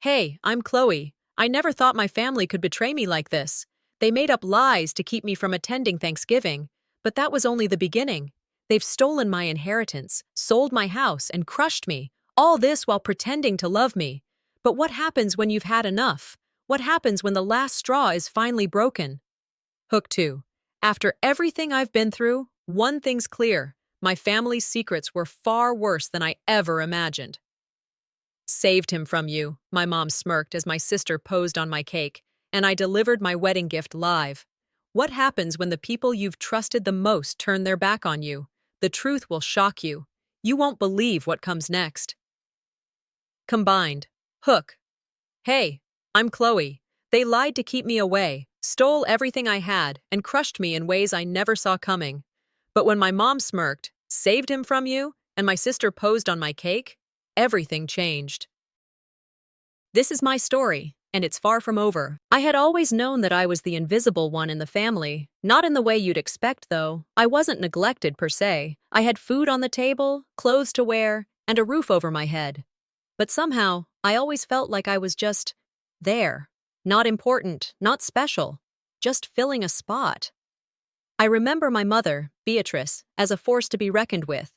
Hey, I'm Chloe. I never thought my family could betray me like this. They made up lies to keep me from attending Thanksgiving, but that was only the beginning. They've stolen my inheritance, sold my house, and crushed me, all this while pretending to love me. But what happens when you've had enough? What happens when the last straw is finally broken? Hook 2. After everything I've been through, one thing's clear. My family's secrets were far worse than I ever imagined. Saved him from you, my mom smirked as my sister posed on my cake, and I delivered my wedding gift live. What happens when the people you've trusted the most turn their back on you? The truth will shock you. You won't believe what comes next. Combined. Hook. Hey, I'm Chloe. They lied to keep me away, stole everything I had, and crushed me in ways I never saw coming. But when my mom smirked, saved him from you, and my sister posed on my cake, everything changed. This is my story, and it's far from over. I had always known that I was the invisible one in the family, not in the way you'd expect, though. I wasn't neglected per se. I had food on the table, clothes to wear, and a roof over my head. But somehow, I always felt like I was just there. Not important, not special, just filling a spot. I remember my mother, Beatrice, as a force to be reckoned with.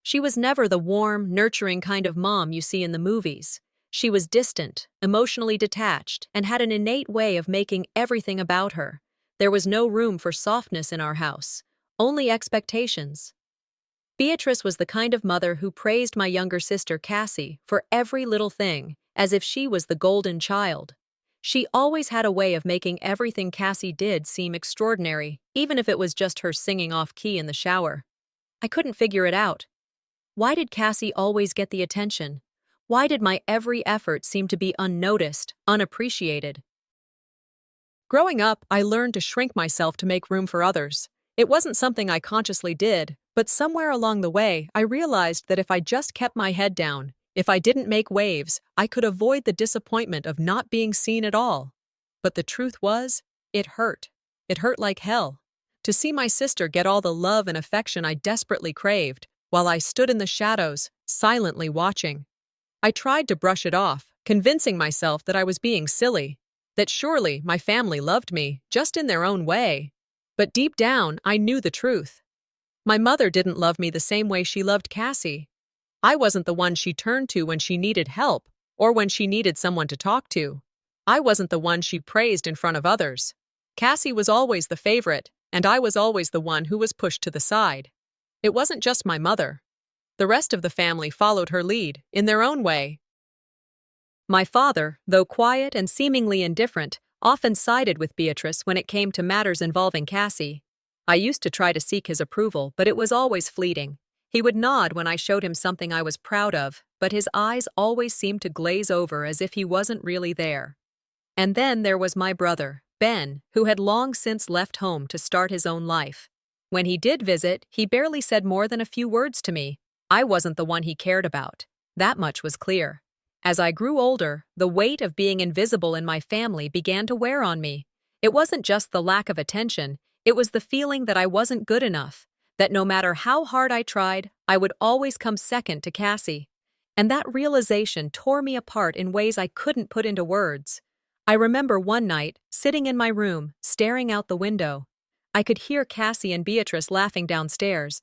She was never the warm, nurturing kind of mom you see in the movies. She was distant, emotionally detached, and had an innate way of making everything about her. There was no room for softness in our house, only expectations. Beatrice was the kind of mother who praised my younger sister Cassie for every little thing, as if she was the golden child. She always had a way of making everything Cassie did seem extraordinary, even if it was just her singing off-key in the shower. I couldn't figure it out. Why did Cassie always get the attention? Why did my every effort seem to be unnoticed, unappreciated? Growing up, I learned to shrink myself to make room for others. It wasn't something I consciously did, but somewhere along the way, I realized that if I just kept my head down, if I didn't make waves, I could avoid the disappointment of not being seen at all. But the truth was, it hurt. It hurt like hell. To see my sister get all the love and affection I desperately craved, while I stood in the shadows, silently watching. I tried to brush it off, convincing myself that I was being silly, that surely my family loved me, just in their own way. But deep down, I knew the truth. My mother didn't love me the same way she loved Cassie. I wasn't the one she turned to when she needed help, or when she needed someone to talk to. I wasn't the one she praised in front of others. Cassie was always the favorite, and I was always the one who was pushed to the side. It wasn't just my mother. The rest of the family followed her lead, in their own way. My father, though quiet and seemingly indifferent, often sided with Beatrice when it came to matters involving Cassie. I used to try to seek his approval, but it was always fleeting. He would nod when I showed him something I was proud of, but his eyes always seemed to glaze over as if he wasn't really there. And then there was my brother, Ben, who had long since left home to start his own life. When he did visit, he barely said more than a few words to me. I wasn't the one he cared about. That much was clear. As I grew older, the weight of being invisible in my family began to wear on me. It wasn't just the lack of attention, it was the feeling that I wasn't good enough, that no matter how hard I tried, I would always come second to Cassie. And that realization tore me apart in ways I couldn't put into words. I remember one night, sitting in my room, staring out the window. I could hear Cassie and Beatrice laughing downstairs.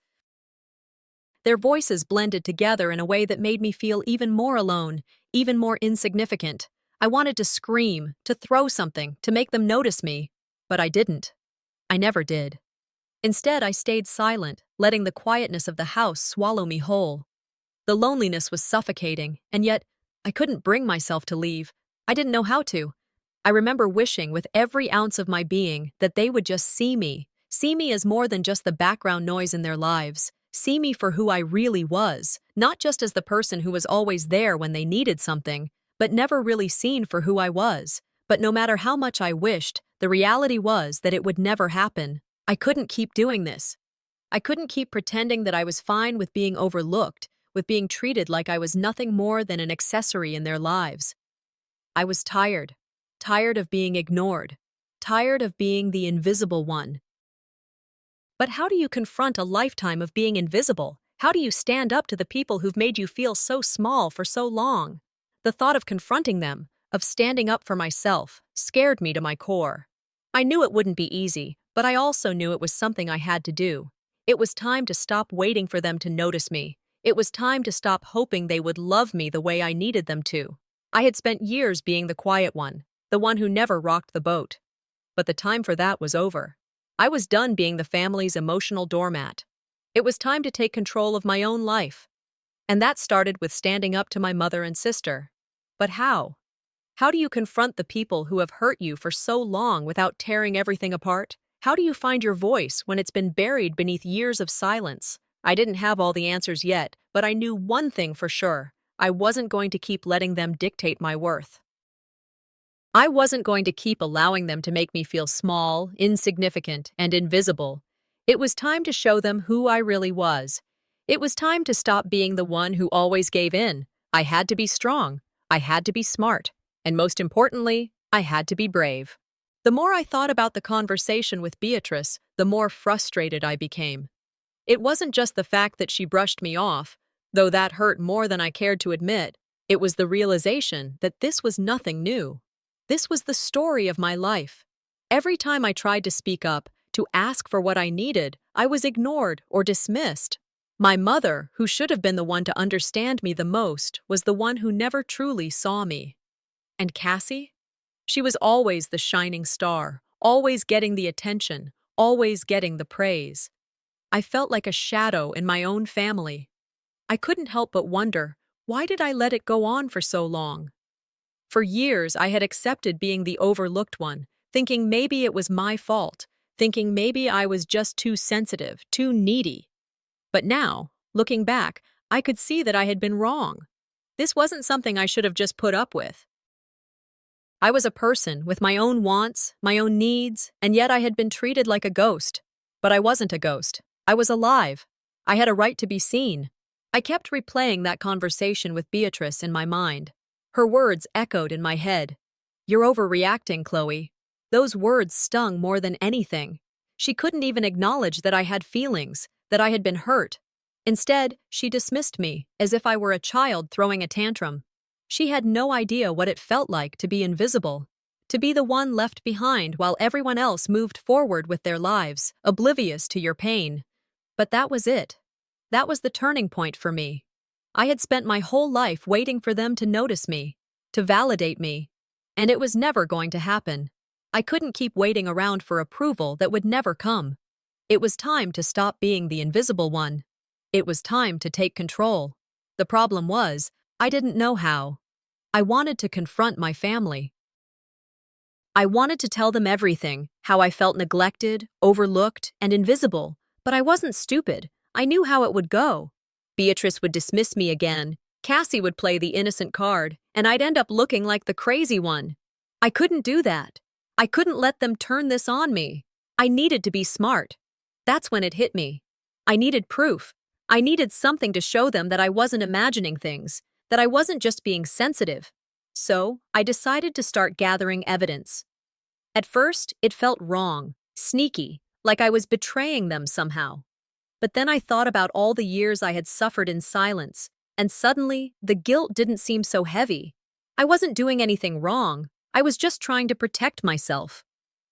Their voices blended together in a way that made me feel even more alone, even more insignificant. I wanted to scream, to throw something, to make them notice me. But I didn't. I never did. Instead, I stayed silent, letting the quietness of the house swallow me whole. The loneliness was suffocating, and yet I couldn't bring myself to leave. I didn't know how to. I remember wishing with every ounce of my being that they would just see me as more than just the background noise in their lives. See me for who I really was, not just as the person who was always there when they needed something, but never really seen for who I was. But no matter how much I wished, the reality was that it would never happen. I couldn't keep doing this. I couldn't keep pretending that I was fine with being overlooked, with being treated like I was nothing more than an accessory in their lives. I was tired of being ignored, tired of being the invisible one. But how do you confront a lifetime of being invisible? How do you stand up to the people who've made you feel so small for so long? The thought of confronting them, of standing up for myself, scared me to my core. I knew it wouldn't be easy, but I also knew it was something I had to do. It was time to stop waiting for them to notice me. It was time to stop hoping they would love me the way I needed them to. I had spent years being the quiet one, the one who never rocked the boat. But the time for that was over. I was done being the family's emotional doormat. It was time to take control of my own life. And that started with standing up to my mother and sister. But how? How do you confront the people who have hurt you for so long without tearing everything apart? How do you find your voice when it's been buried beneath years of silence? I didn't have all the answers yet, but I knew one thing for sure. I wasn't going to keep letting them dictate my worth. I wasn't going to keep allowing them to make me feel small, insignificant, and invisible. It was time to show them who I really was. It was time to stop being the one who always gave in. I had to be strong. I had to be smart. And most importantly, I had to be brave. The more I thought about the conversation with Beatrice, the more frustrated I became. It wasn't just the fact that she brushed me off, though that hurt more than I cared to admit. It was the realization that this was nothing new. This was the story of my life. Every time I tried to speak up, to ask for what I needed, I was ignored or dismissed. My mother, who should have been the one to understand me the most, was the one who never truly saw me. And Cassie? She was always the shining star, always getting the attention, always getting the praise. I felt like a shadow in my own family. I couldn't help but wonder, why did I let it go on for so long? For years, I had accepted being the overlooked one, thinking maybe it was my fault, thinking maybe I was just too sensitive, too needy. But now, looking back, I could see that I had been wrong. This wasn't something I should have just put up with. I was a person with my own wants, my own needs, and yet I had been treated like a ghost. But I wasn't a ghost. I was alive. I had a right to be seen. I kept replaying that conversation with Beatrice in my mind. Her words echoed in my head. "You're overreacting, Chloe." Those words stung more than anything. She couldn't even acknowledge that I had feelings, that I had been hurt. Instead, she dismissed me, as if I were a child throwing a tantrum. She had no idea what it felt like to be invisible, to be the one left behind while everyone else moved forward with their lives, oblivious to your pain. But that was it. That was the turning point for me. I had spent my whole life waiting for them to notice me, to validate me, and it was never going to happen. I couldn't keep waiting around for approval that would never come. It was time to stop being the invisible one. It was time to take control. The problem was, I didn't know how. I wanted to confront my family. I wanted to tell them everything, how I felt neglected, overlooked, and invisible, but I wasn't stupid. I knew how it would go. Beatrice would dismiss me again, Cassie would play the innocent card, and I'd end up looking like the crazy one. I couldn't do that. I couldn't let them turn this on me. I needed to be smart. That's when it hit me. I needed proof. I needed something to show them that I wasn't imagining things, that I wasn't just being sensitive. So, I decided to start gathering evidence. At first, it felt wrong, sneaky, like I was betraying them somehow. But then I thought about all the years I had suffered in silence, and suddenly, the guilt didn't seem so heavy. I wasn't doing anything wrong. I was just trying to protect myself.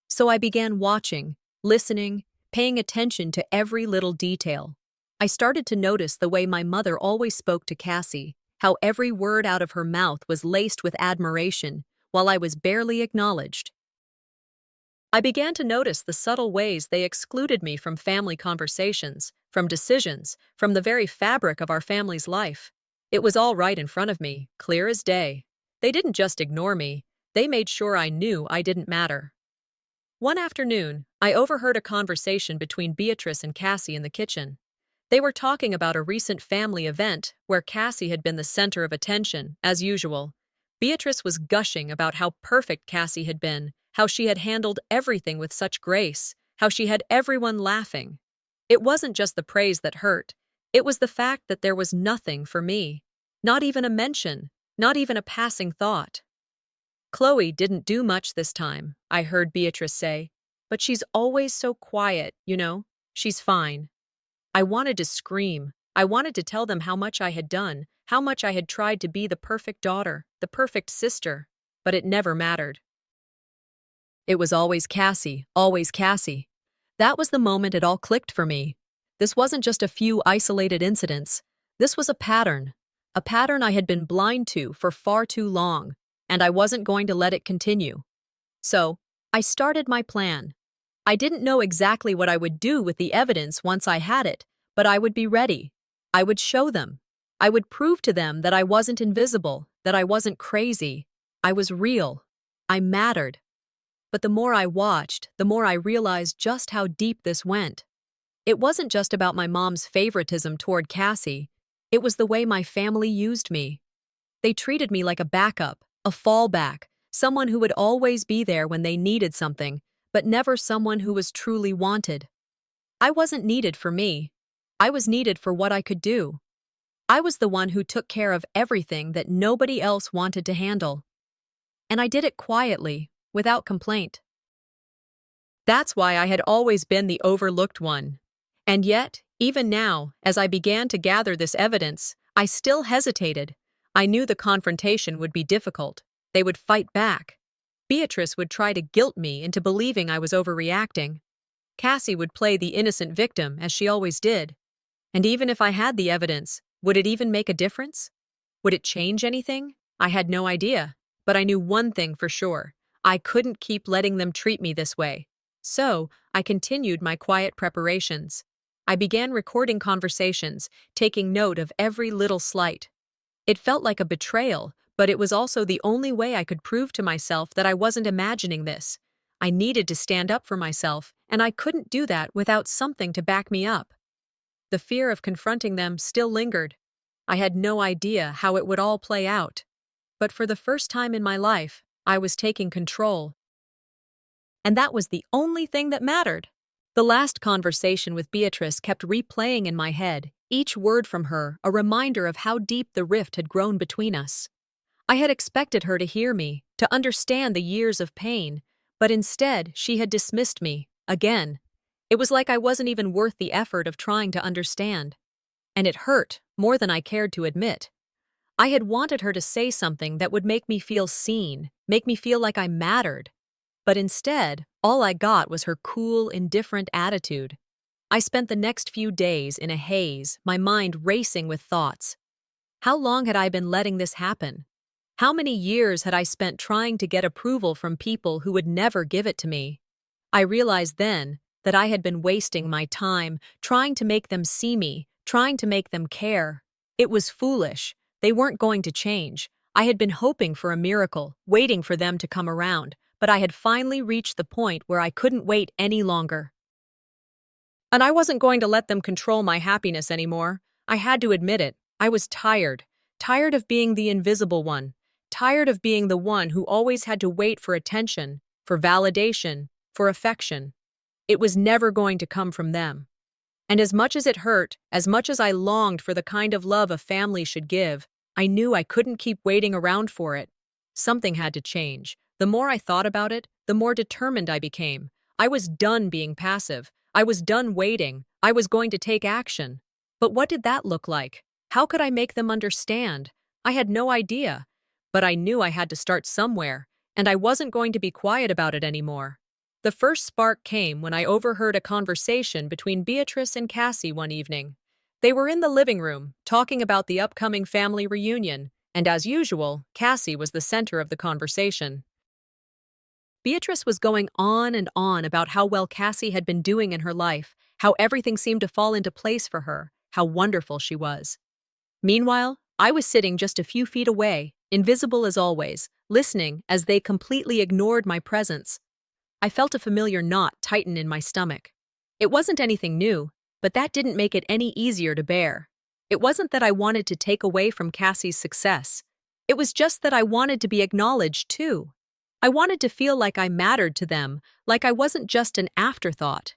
So I began watching, listening, paying attention to every little detail. I started to notice the way my mother always spoke to Cassie, how every word out of her mouth was laced with admiration, while I was barely acknowledged. I began to notice the subtle ways they excluded me from family conversations, from decisions, from the very fabric of our family's life. It was all right in front of me, clear as day. They didn't just ignore me, they made sure I knew I didn't matter. One afternoon, I overheard a conversation between Beatrice and Cassie in the kitchen. They were talking about a recent family event where Cassie had been the center of attention, as usual. Beatrice was gushing about how perfect Cassie had been, how she had handled everything with such grace, how she had everyone laughing. It wasn't just the praise that hurt. It was the fact that there was nothing for me. Not even a mention, not even a passing thought. "Chloe didn't do much this time," I heard Beatrice say, "but she's always so quiet, you know. She's fine." I wanted to scream. I wanted to tell them how much I had done, how much I had tried to be the perfect daughter, the perfect sister. but it never mattered. It was always Cassie, always Cassie. That was the moment it all clicked for me. This wasn't just a few isolated incidents. This was a pattern I had been blind to for far too long, and I wasn't going to let it continue. So, I started my plan. I didn't know exactly what I would do with the evidence once I had it, but I would be ready. I would show them. I would prove to them that I wasn't invisible, that I wasn't crazy. I was real. I mattered. But the more I watched, the more I realized just how deep this went. It wasn't just about my mom's favoritism toward Cassie. It was the way my family used me. They treated me like a backup, a fallback, someone who would always be there when they needed something, but never someone who was truly wanted. I wasn't needed for me. I was needed for what I could do. I was the one who took care of everything that nobody else wanted to handle. And I did it quietly, without complaint. That's why I had always been the overlooked one. And yet, even now, as I began to gather this evidence, I still hesitated. I knew the confrontation would be difficult. They would fight back. Beatrice would try to guilt me into believing I was overreacting. Cassie would play the innocent victim, as she always did. And even if I had the evidence, would it even make a difference? Would it change anything? I had no idea. But I knew one thing for sure. I couldn't keep letting them treat me this way. So, I continued my quiet preparations. I began recording conversations, taking note of every little slight. It felt like a betrayal, but it was also the only way I could prove to myself that I wasn't imagining this. I needed to stand up for myself, and I couldn't do that without something to back me up. The fear of confronting them still lingered. I had no idea how it would all play out. But for the first time in my life, I was taking control. And that was the only thing that mattered. The last conversation with Beatrice kept replaying in my head, each word from her a reminder of how deep the rift had grown between us. I had expected her to hear me, to understand the years of pain, but instead she had dismissed me, again. It was like I wasn't even worth the effort of trying to understand. And it hurt, more than I cared to admit. I had wanted her to say something that would make me feel seen, make me feel like I mattered. But instead, all I got was her cool, indifferent attitude. I spent the next few days in a haze, my mind racing with thoughts. How long had I been letting this happen? How many years had I spent trying to get approval from people who would never give it to me? I realized then that I had been wasting my time trying to make them see me, trying to make them care. It was foolish. They weren't going to change. I had been hoping for a miracle, waiting for them to come around, but I had finally reached the point where I couldn't wait any longer. And I wasn't going to let them control my happiness anymore. I had to admit it. I was tired. Tired of being the invisible one. Tired of being the one who always had to wait for attention, for validation, for affection. It was never going to come from them. And as much as it hurt, as much as I longed for the kind of love a family should give, I knew I couldn't keep waiting around for it. Something had to change. The more I thought about it, the more determined I became. I was done being passive. I was done waiting. I was going to take action. But what did that look like? How could I make them understand? I had no idea. But I knew I had to start somewhere, and I wasn't going to be quiet about it anymore. The first spark came when I overheard a conversation between Beatrice and Cassie one evening. They were in the living room, talking about the upcoming family reunion, and as usual, Cassie was the center of the conversation. Beatrice was going on and on about how well Cassie had been doing in her life, how everything seemed to fall into place for her, how wonderful she was. Meanwhile, I was sitting just a few feet away, invisible as always, listening as they completely ignored my presence. I felt a familiar knot tighten in my stomach. It wasn't anything new, but that didn't make it any easier to bear. It wasn't that I wanted to take away from Cassie's success. It was just that I wanted to be acknowledged too. I wanted to feel like I mattered to them, like I wasn't just an afterthought.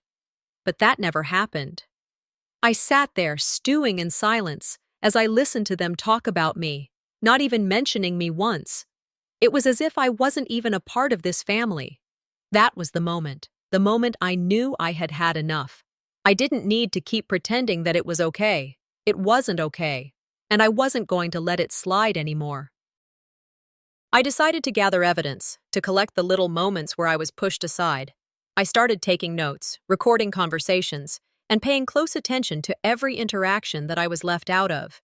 But that never happened. I sat there stewing in silence as I listened to them talk about me, not even mentioning me once. It was as if I wasn't even a part of this family. That was the moment I knew I had had enough. I didn't need to keep pretending that it was okay. It wasn't okay, and I wasn't going to let it slide anymore. I decided to gather evidence, to collect the little moments where I was pushed aside. I started taking notes, recording conversations, and paying close attention to every interaction that I was left out of.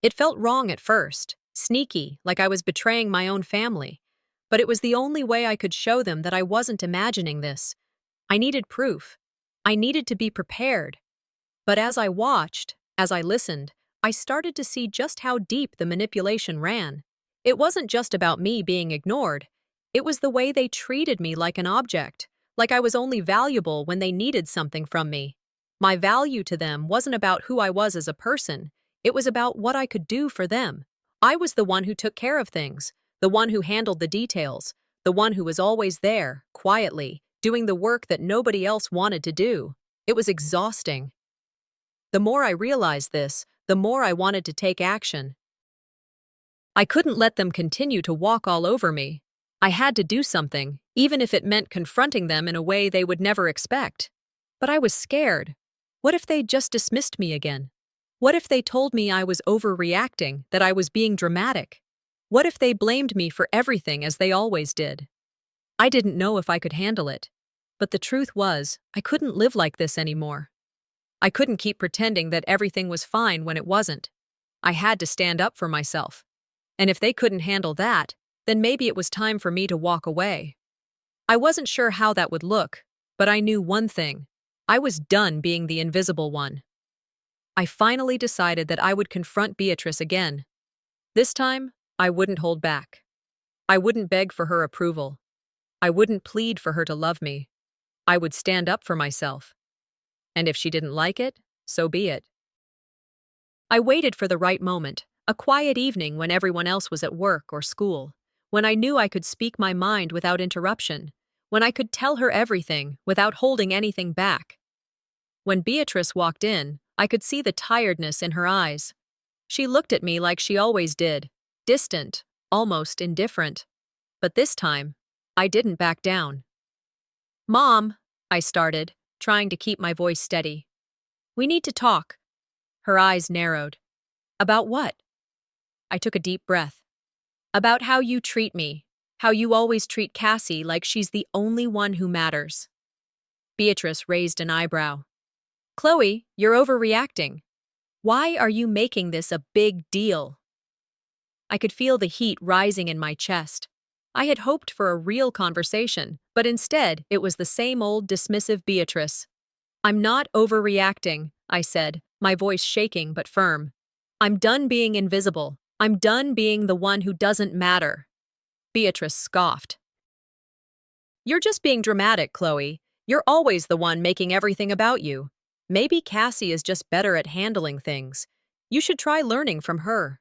It felt wrong at first, sneaky, like I was betraying my own family. But it was the only way I could show them that I wasn't imagining this. I needed proof. I needed to be prepared. But as I watched, as I listened, I started to see just how deep the manipulation ran. It wasn't just about me being ignored. It was the way they treated me like an object, like I was only valuable when they needed something from me. My value to them wasn't about who I was as a person. It was about what I could do for them. I was the one who took care of things, the one who handled the details, the one who was always there, quietly, doing the work that nobody else wanted to do. It was exhausting. The more I realized this, the more I wanted to take action. I couldn't let them continue to walk all over me. I had to do something, even if it meant confronting them in a way they would never expect. But I was scared. What if they just dismissed me again? What if they told me I was overreacting, that I was being dramatic? What if they blamed me for everything as they always did? I didn't know if I could handle it. But the truth was, I couldn't live like this anymore. I couldn't keep pretending that everything was fine when it wasn't. I had to stand up for myself. And if they couldn't handle that, then maybe it was time for me to walk away. I wasn't sure how that would look, but I knew one thing. I was done being the invisible one. I finally decided that I would confront Beatrice again. This time, I wouldn't hold back. I wouldn't beg for her approval. I wouldn't plead for her to love me. I would stand up for myself. And if she didn't like it, so be it. I waited for the right moment, a quiet evening when everyone else was at work or school, when I knew I could speak my mind without interruption, when I could tell her everything without holding anything back. When Beatrice walked in, I could see the tiredness in her eyes. She looked at me like she always did, distant, almost indifferent. But this time, I didn't back down. "Mom," I started, trying to keep my voice steady. "We need to talk." Her eyes narrowed. "About what?" I took a deep breath. "About how you treat me, how you always treat Cassie like she's the only one who matters." Beatrice raised an eyebrow. "Chloe, you're overreacting. Why are you making this a big deal?" I could feel the heat rising in my chest. I had hoped for a real conversation, but instead it was the same old dismissive Beatrice. "I'm not overreacting," I said, my voice shaking but firm. "I'm done being invisible. I'm done being the one who doesn't matter." Beatrice scoffed. "You're just being dramatic, Chloe. You're always the one making everything about you. Maybe Cassie is just better at handling things. You should try learning from her."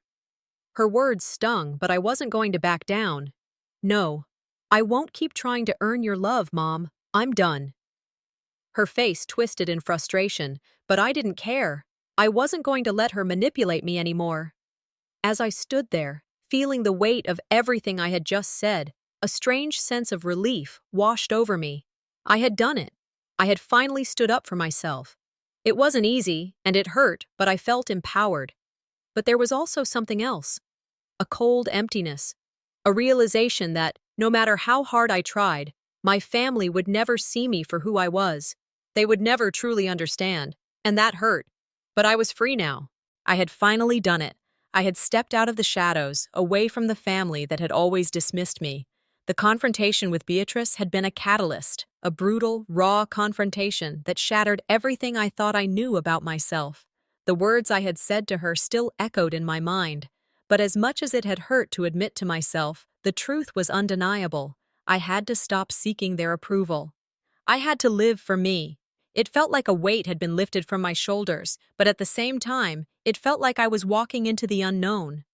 Her words stung, but I wasn't going to back down. "No, I won't keep trying to earn your love, Mom. I'm done." Her face twisted in frustration, but I didn't care. I wasn't going to let her manipulate me anymore. As I stood there, feeling the weight of everything I had just said, a strange sense of relief washed over me. I had done it. I had finally stood up for myself. It wasn't easy, and it hurt, but I felt empowered. But there was also something else. A cold emptiness. A realization that, no matter how hard I tried, my family would never see me for who I was. They would never truly understand, and that hurt. But I was free now. I had finally done it. I had stepped out of the shadows, away from the family that had always dismissed me. The confrontation with Beatrice had been a catalyst, a brutal, raw confrontation that shattered everything I thought I knew about myself. The words I had said to her still echoed in my mind. But as much as it had hurt to admit to myself, the truth was undeniable. I had to stop seeking their approval. I had to live for me. It felt like a weight had been lifted from my shoulders, but at the same time, it felt like I was walking into the unknown.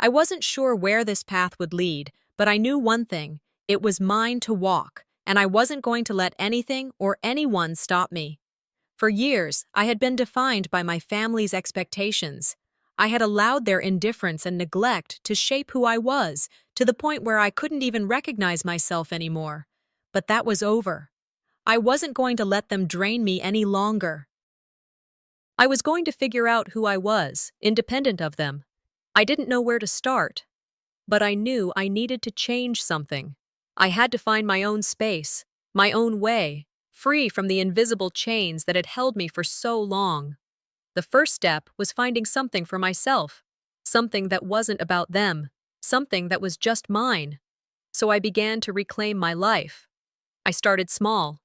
I wasn't sure where this path would lead, but I knew one thing. It was mine to walk, and I wasn't going to let anything or anyone stop me. For years, I had been defined by my family's expectations. I had allowed their indifference and neglect to shape who I was, to the point where I couldn't even recognize myself anymore. But that was over. I wasn't going to let them drain me any longer. I was going to figure out who I was, independent of them. I didn't know where to start. But I knew I needed to change something. I had to find my own space, my own way, free from the invisible chains that had held me for so long. The first step was finding something for myself, something that wasn't about them, something that was just mine. So I began to reclaim my life. I started small.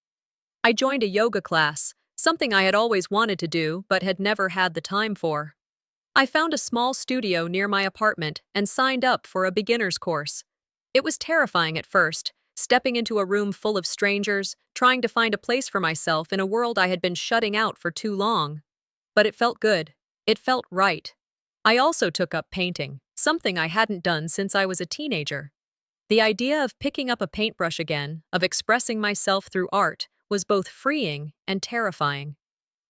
I joined a yoga class, something I had always wanted to do but had never had the time for. I found a small studio near my apartment and signed up for a beginner's course. It was terrifying at first, stepping into a room full of strangers, trying to find a place for myself in a world I had been shutting out for too long. But it felt good. It felt right. I also took up painting, something I hadn't done since I was a teenager. The idea of picking up a paintbrush again, of expressing myself through art, was both freeing and terrifying.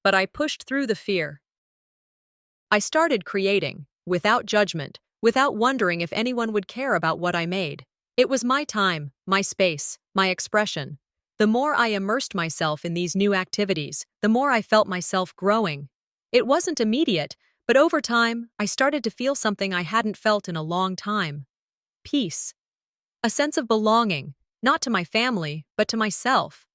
But I pushed through the fear. I started creating, without judgment, without wondering if anyone would care about what I made. It was my time, my space, my expression. The more I immersed myself in these new activities, the more I felt myself growing. It wasn't immediate, but over time, I started to feel something I hadn't felt in a long time. Peace. A sense of belonging, not to my family, but to myself.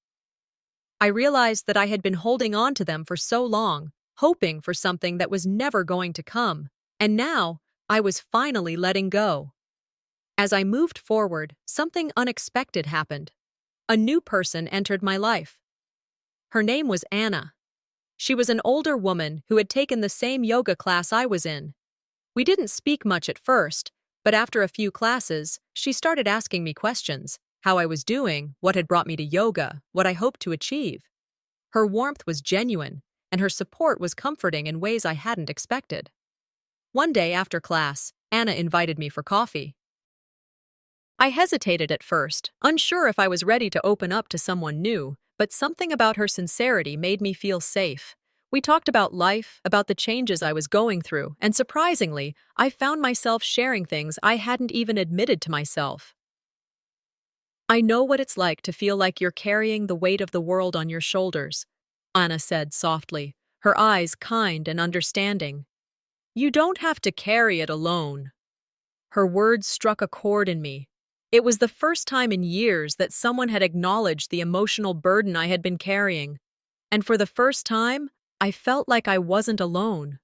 I realized that I had been holding on to them for so long, hoping for something that was never going to come, and now I was finally letting go. As I moved forward, something unexpected happened. A new person entered my life. Her name was Anna. She was an older woman who had taken the same yoga class I was in. We didn't speak much at first, but after a few classes, she started asking me questions: how I was doing, what had brought me to yoga, what I hoped to achieve. Her warmth was genuine, and her support was comforting in ways I hadn't expected. One day after class, Anna invited me for coffee. I hesitated at first, unsure if I was ready to open up to someone new, but something about her sincerity made me feel safe. We talked about life, about the changes I was going through, and surprisingly, I found myself sharing things I hadn't even admitted to myself. "I know what it's like to feel like you're carrying the weight of the world on your shoulders," Anna said softly, her eyes kind and understanding. "You don't have to carry it alone." Her words struck a chord in me. It was the first time in years that someone had acknowledged the emotional burden I had been carrying. And for the first time, I felt like I wasn't alone.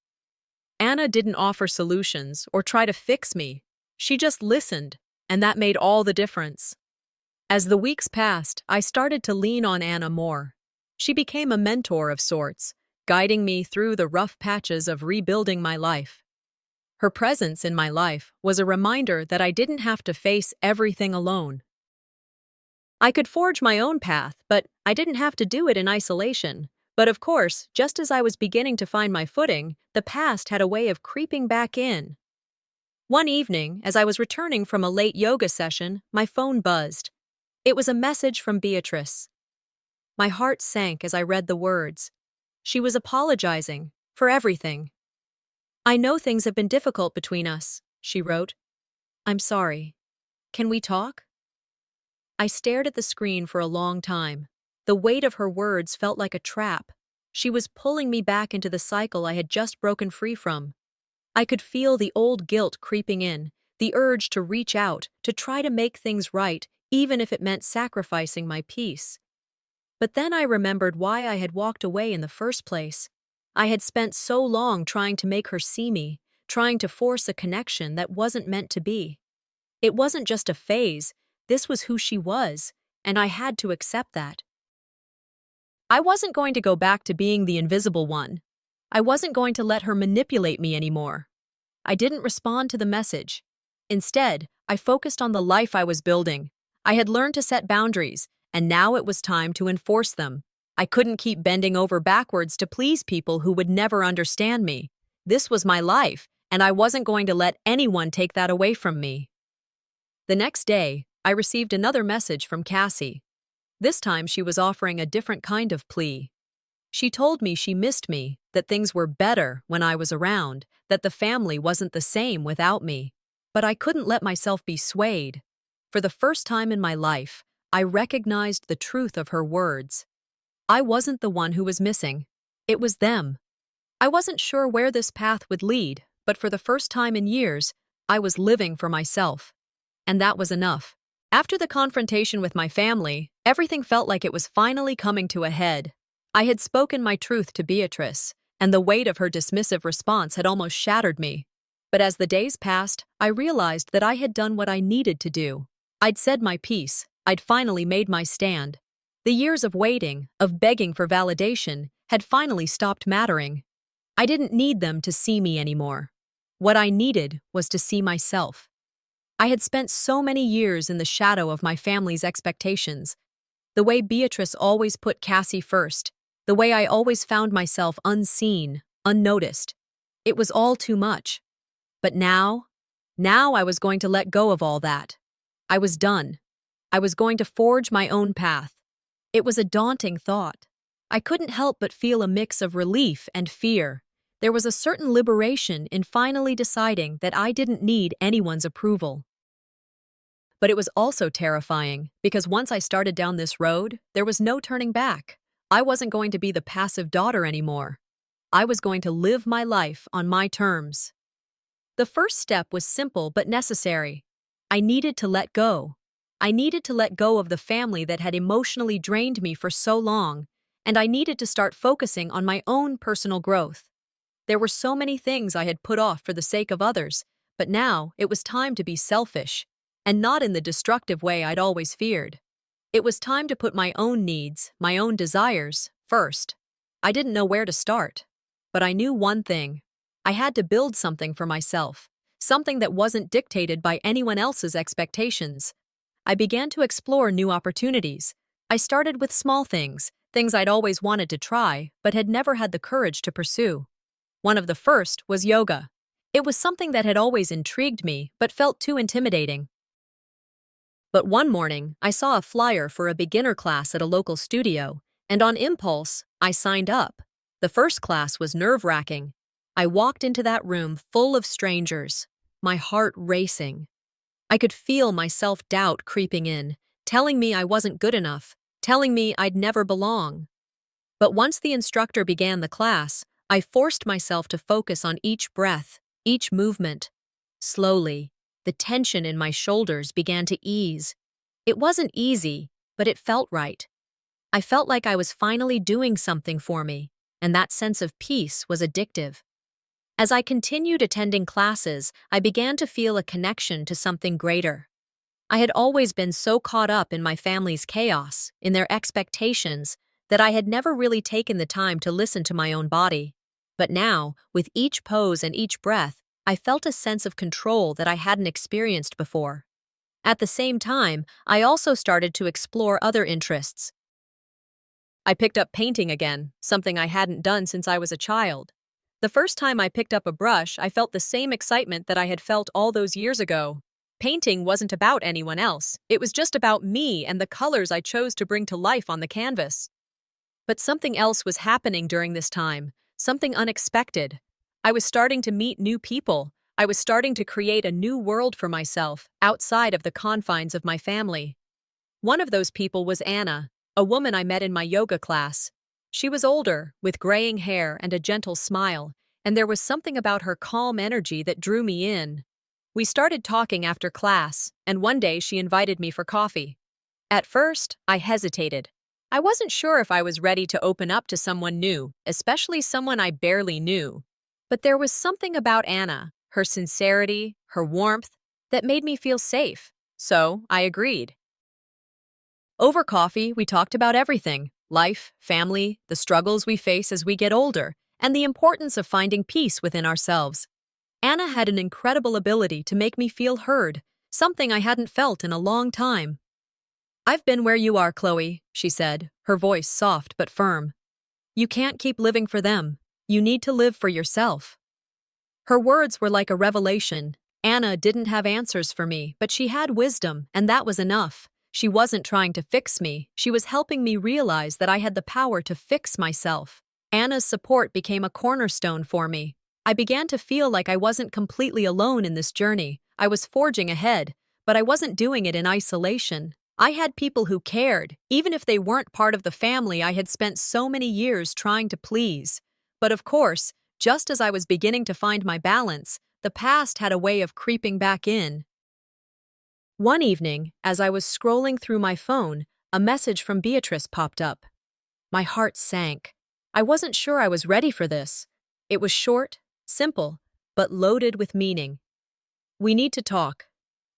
Anna didn't offer solutions or try to fix me. She just listened, and that made all the difference. As the weeks passed, I started to lean on Anna more. She became a mentor of sorts, guiding me through the rough patches of rebuilding my life. Her presence in my life was a reminder that I didn't have to face everything alone. I could forge my own path, but I didn't have to do it in isolation. But of course, just as I was beginning to find my footing, the past had a way of creeping back in. One evening, as I was returning from a late yoga session, my phone buzzed. It was a message from Beatrice. My heart sank as I read the words. She was apologizing for everything. "I know things have been difficult between us," she wrote. "I'm sorry. Can we talk?" I stared at the screen for a long time. The weight of her words felt like a trap. She was pulling me back into the cycle I had just broken free from. I could feel the old guilt creeping in, the urge to reach out, to try to make things right, even if it meant sacrificing my peace. But then I remembered why I had walked away in the first place. I had spent so long trying to make her see me, trying to force a connection that wasn't meant to be. It wasn't just a phase, this was who she was, and I had to accept that. I wasn't going to go back to being the invisible one. I wasn't going to let her manipulate me anymore. I didn't respond to the message. Instead, I focused on the life I was building. I had learned to set boundaries, and now it was time to enforce them. I couldn't keep bending over backwards to please people who would never understand me. This was my life, and I wasn't going to let anyone take that away from me. The next day, I received another message from Cassie. This time she was offering a different kind of plea. She told me she missed me, that things were better when I was around, that the family wasn't the same without me. But I couldn't let myself be swayed. For the first time in my life, I recognized the truth of her words. I wasn't the one who was missing. It was them. I wasn't sure where this path would lead, but for the first time in years, I was living for myself. and that was enough. After the confrontation with my family, everything felt like it was finally coming to a head. I had spoken my truth to Beatrice, and the weight of her dismissive response had almost shattered me. But as the days passed, I realized that I had done what I needed to do. I'd said my piece. I'd finally made my stand. The years of waiting, of begging for validation, had finally stopped mattering. I didn't need them to see me anymore. What I needed was to see myself. I had spent so many years in the shadow of my family's expectations. The way Beatrice always put Cassie first, the way I always found myself unseen, unnoticed. It was all too much. But now I was going to let go of all that. I was done. I was going to forge my own path. It was a daunting thought. I couldn't help but feel a mix of relief and fear. There was a certain liberation in finally deciding that I didn't need anyone's approval. But it was also terrifying, because once I started down this road, there was no turning back. I wasn't going to be the passive daughter anymore. I was going to live my life on my terms. The first step was simple but necessary. I needed to let go. I needed to let go of the family that had emotionally drained me for so long, and I needed to start focusing on my own personal growth. There were so many things I had put off for the sake of others, but now it was time to be selfish, and not in the destructive way I'd always feared. It was time to put my own needs, my own desires, first. I didn't know where to start, but I knew one thing. I had to build something for myself, something that wasn't dictated by anyone else's expectations. I began to explore new opportunities. I started with small things I'd always wanted to try, but had never had the courage to pursue. One of the first was yoga. It was something that had always intrigued me, but felt too intimidating. But one morning, I saw a flyer for a beginner class at a local studio, and on impulse, I signed up. The first class was nerve-wracking. I walked into that room full of strangers, my heart racing. I could feel my self-doubt creeping in, telling me I wasn't good enough, telling me I'd never belong. But once the instructor began the class, I forced myself to focus on each breath, each movement. Slowly, the tension in my shoulders began to ease. It wasn't easy, but it felt right. I felt like I was finally doing something for me, and that sense of peace was addictive. As I continued attending classes, I began to feel a connection to something greater. I had always been so caught up in my family's chaos, in their expectations, that I had never really taken the time to listen to my own body. But now, with each pose and each breath, I felt a sense of control that I hadn't experienced before. At the same time, I also started to explore other interests. I picked up painting again, something I hadn't done since I was a child. The first time I picked up a brush, I felt the same excitement that I had felt all those years ago. Painting wasn't about anyone else. It was just about me and the colors I chose to bring to life on the canvas. But something else was happening during this time, something unexpected. I was starting to meet new people. I was starting to create a new world for myself, outside of the confines of my family. One of those people was Anna, a woman I met in my yoga class. She was older, with graying hair and a gentle smile, and there was something about her calm energy that drew me in. We started talking after class, and one day she invited me for coffee. At first, I hesitated. I wasn't sure if I was ready to open up to someone new, especially someone I barely knew. But there was something about Anna, her sincerity, her warmth, that made me feel safe, so I agreed. Over coffee, we talked about everything: life, family, the struggles we face as we get older, and the importance of finding peace within ourselves. Anna had an incredible ability to make me feel heard, something I hadn't felt in a long time. "I've been where you are, Chloe," she said, her voice soft but firm. "You can't keep living for them. You need to live for yourself." Her words were like a revelation. Anna didn't have answers for me, but she had wisdom, and that was enough. She wasn't trying to fix me. She was helping me realize that I had the power to fix myself. Anna's support became a cornerstone for me. I began to feel like I wasn't completely alone in this journey. I was forging ahead, but I wasn't doing it in isolation. I had people who cared, even if they weren't part of the family I had spent so many years trying to please. But of course, just as I was beginning to find my balance, the past had a way of creeping back in. One evening, as I was scrolling through my phone, a message from Beatrice popped up. My heart sank. I wasn't sure I was ready for this. It was short, simple, but loaded with meaning. "We need to talk.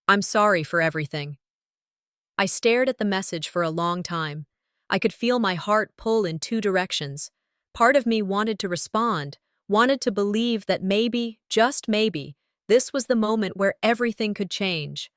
I'm sorry for everything." I stared at the message for a long time. I could feel my heart pull in two directions. Part of me wanted to respond, wanted to believe that maybe, just maybe, this was the moment where everything could change.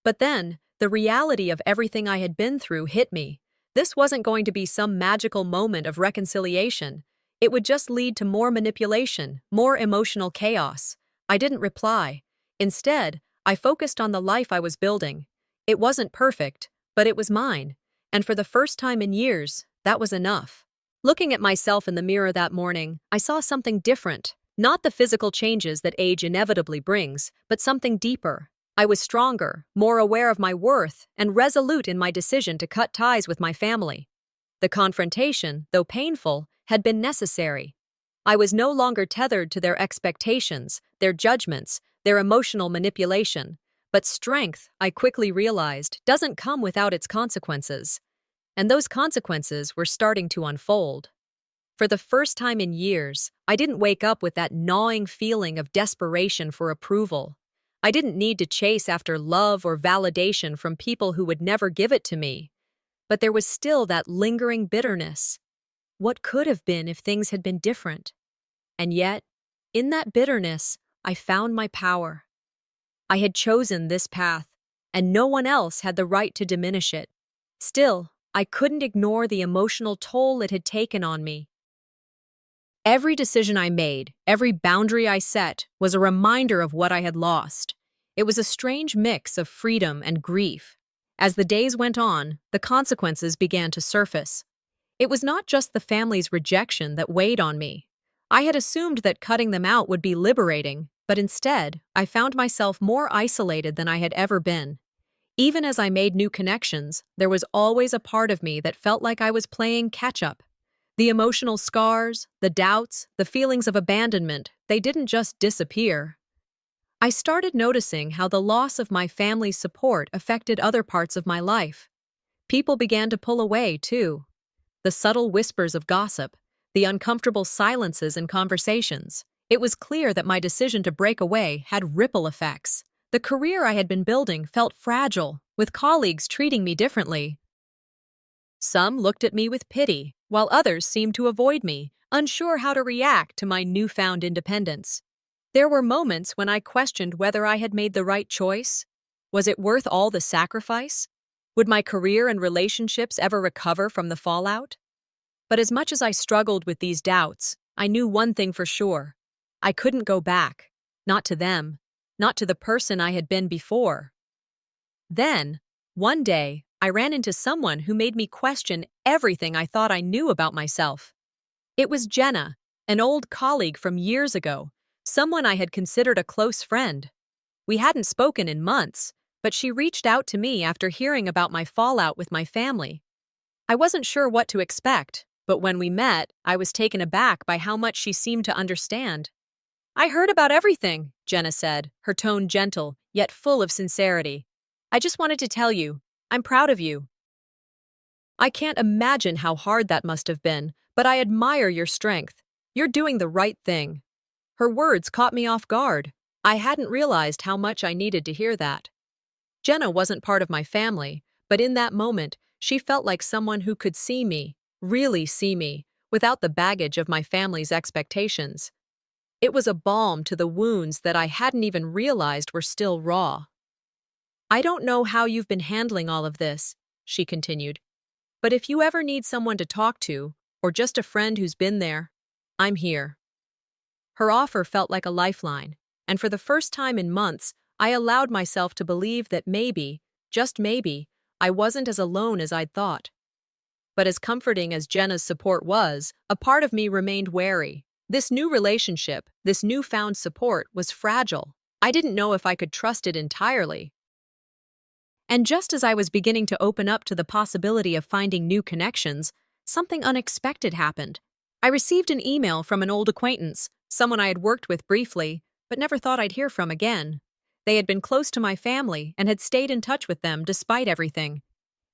But then, the reality of everything I had been through hit me. This wasn't going to be some magical moment of reconciliation. It would just lead to more manipulation, more emotional chaos. I didn't reply. Instead, I focused on the life I was building. It wasn't perfect, but it was mine. And for the first time in years, that was enough. Looking at myself in the mirror that morning, I saw something different. Not the physical changes that age inevitably brings, but something deeper. I was stronger, more aware of my worth, and resolute in my decision to cut ties with my family. The confrontation, though painful, had been necessary. I was no longer tethered to their expectations, their judgments, their emotional manipulation. But strength, I quickly realized, doesn't come without its consequences. And those consequences were starting to unfold. For the first time in years, I didn't wake up with that gnawing feeling of desperation for approval. I didn't need to chase after love or validation from people who would never give it to me. But there was still that lingering bitterness. What could have been if things had been different? And yet, in that bitterness, I found my power. I had chosen this path, and no one else had the right to diminish it. Still, I couldn't ignore the emotional toll it had taken on me. Every decision I made, every boundary I set, was a reminder of what I had lost. It was a strange mix of freedom and grief. As the days went on, the consequences began to surface. It was not just the family's rejection that weighed on me. I had assumed that cutting them out would be liberating, but instead, I found myself more isolated than I had ever been. Even as I made new connections, there was always a part of me that felt like I was playing catch-up. The emotional scars, the doubts, the feelings of abandonment, they didn't just disappear. I started noticing how the loss of my family's support affected other parts of my life. People began to pull away, too. The subtle whispers of gossip, the uncomfortable silences in conversations. It was clear that my decision to break away had ripple effects. The career I had been building felt fragile, with colleagues treating me differently. Some looked at me with pity, while others seemed to avoid me, unsure how to react to my newfound independence. There were moments when I questioned whether I had made the right choice. Was it worth all the sacrifice? Would my career and relationships ever recover from the fallout? But as much as I struggled with these doubts, I knew one thing for sure. I couldn't go back. Not to them. Not to the person I had been before. Then, one day, I ran into someone who made me question everything I thought I knew about myself. It was Jenna, an old colleague from years ago, someone I had considered a close friend. We hadn't spoken in months, but she reached out to me after hearing about my fallout with my family. I wasn't sure what to expect, but when we met, I was taken aback by how much she seemed to understand. "I heard about everything," Jenna said, her tone gentle, yet full of sincerity. "I just wanted to tell you, I'm proud of you." "I can't imagine how hard that must have been, but I admire your strength. You're doing the right thing." Her words caught me off guard. I hadn't realized how much I needed to hear that. Jenna wasn't part of my family, but in that moment, she felt like someone who could see me, really see me, without the baggage of my family's expectations. It was a balm to the wounds that I hadn't even realized were still raw. "I don't know how you've been handling all of this," she continued, "but if you ever need someone to talk to, or just a friend who's been there, I'm here." Her offer felt like a lifeline, and for the first time in months, I allowed myself to believe that maybe, just maybe, I wasn't as alone as I'd thought. But as comforting as Jenna's support was, a part of me remained wary. This new relationship, this newfound support, was fragile. I didn't know if I could trust it entirely. And just as I was beginning to open up to the possibility of finding new connections, something unexpected happened. I received an email from an old acquaintance, someone I had worked with briefly, but never thought I'd hear from again. They had been close to my family and had stayed in touch with them despite everything.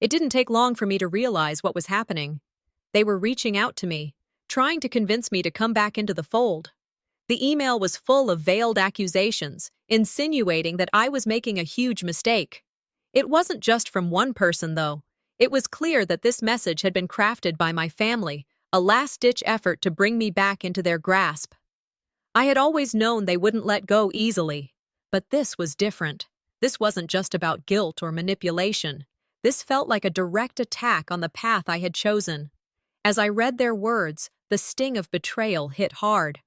It didn't take long for me to realize what was happening. They were reaching out to me, trying to convince me to come back into the fold. The email was full of veiled accusations, insinuating that I was making a huge mistake. It wasn't just from one person, though. It was clear that this message had been crafted by my family, a last-ditch effort to bring me back into their grasp. I had always known they wouldn't let go easily. But this was different. This wasn't just about guilt or manipulation. This felt like a direct attack on the path I had chosen. As I read their words, the sting of betrayal hit hard.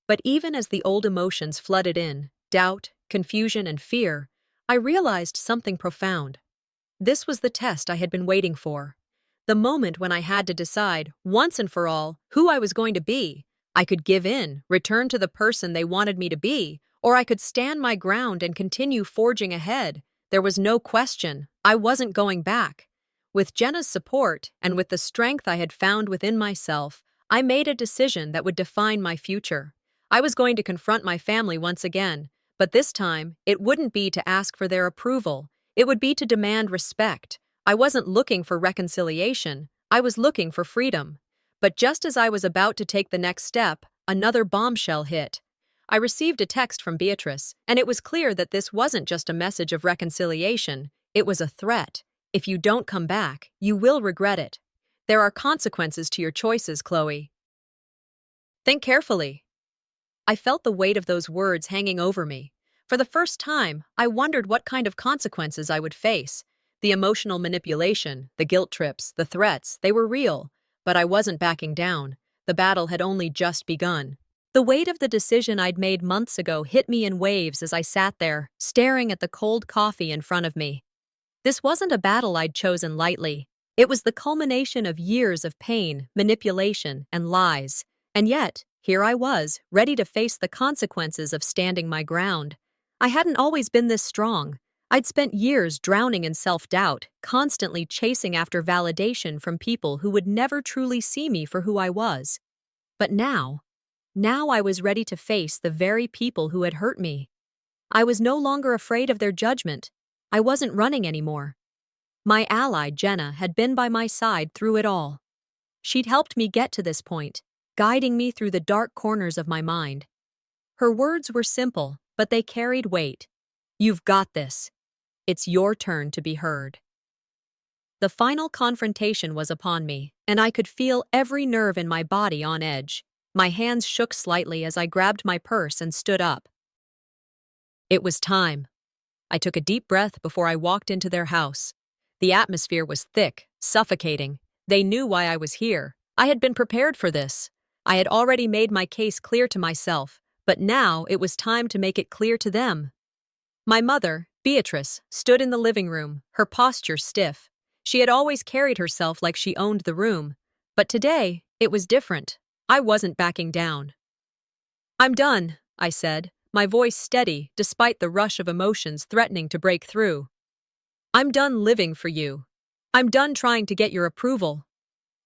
But even as the old emotions flooded in, doubt, confusion, and fear, I realized something profound. This was the test I had been waiting for. The moment when I had to decide, once and for all, who I was going to be. I could give in, return to the person they wanted me to be, or I could stand my ground and continue forging ahead. There was no question. I wasn't going back. With Jenna's support, and with the strength I had found within myself, I made a decision that would define my future. I was going to confront my family once again, but this time, it wouldn't be to ask for their approval. It would be to demand respect. I wasn't looking for reconciliation. I was looking for freedom. But just as I was about to take the next step, another bombshell hit. I received a text from Beatrice, and it was clear that this wasn't just a message of reconciliation. It was a threat. If you don't come back, you will regret it. There are consequences to your choices, Chloe. Think carefully. I felt the weight of those words hanging over me. For the first time, I wondered what kind of consequences I would face. The emotional manipulation, the guilt trips, the threats, they were real. But I wasn't backing down. The battle had only just begun. The weight of the decision I'd made months ago hit me in waves as I sat there, staring at the cold coffee in front of me. This wasn't a battle I'd chosen lightly. It was the culmination of years of pain, manipulation, and lies. And yet, here I was, ready to face the consequences of standing my ground. I hadn't always been this strong. I'd spent years drowning in self-doubt, constantly chasing after validation from people who would never truly see me for who I was. But now I was ready to face the very people who had hurt me. I was no longer afraid of their judgment. I wasn't running anymore. My ally, Jenna, had been by my side through it all. She'd helped me get to this point, guiding me through the dark corners of my mind. Her words were simple, but they carried weight. You've got this. It's your turn to be heard. The final confrontation was upon me, and I could feel every nerve in my body on edge. My hands shook slightly as I grabbed my purse and stood up. It was time. I took a deep breath before I walked into their house. The atmosphere was thick, suffocating. They knew why I was here. I had been prepared for this. I had already made my case clear to myself, but now it was time to make it clear to them. My mother, Beatrice, stood in the living room, her posture stiff. She had always carried herself like she owned the room. But today, it was different. I wasn't backing down. I'm done, I said, my voice steady despite the rush of emotions threatening to break through. I'm done living for you. I'm done trying to get your approval.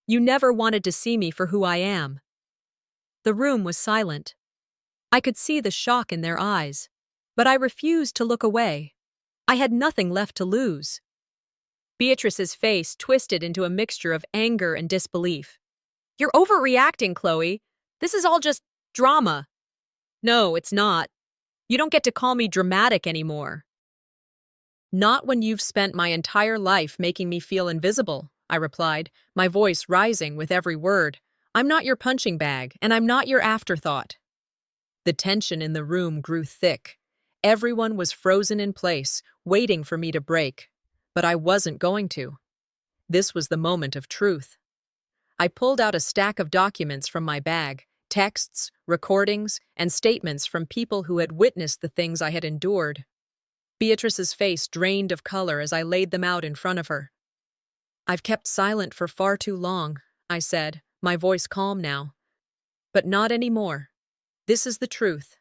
You never wanted to see me for who I am. The room was silent. I could see the shock in their eyes, but I refused to look away. I had nothing left to lose. Beatrice's face twisted into a mixture of anger and disbelief. You're overreacting, Chloe. This is all just drama. No, it's not. You don't get to call me dramatic anymore. Not when you've spent my entire life making me feel invisible, I replied, my voice rising with every word. I'm not your punching bag, and I'm not your afterthought. The tension in the room grew thick. Everyone was frozen in place, waiting for me to break. But I wasn't going to. This was the moment of truth. I pulled out a stack of documents from my bag, texts, recordings, and statements from people who had witnessed the things I had endured. Beatrice's face drained of color as I laid them out in front of her. I've kept silent for far too long, I said, my voice calm now. But not anymore. This is the truth,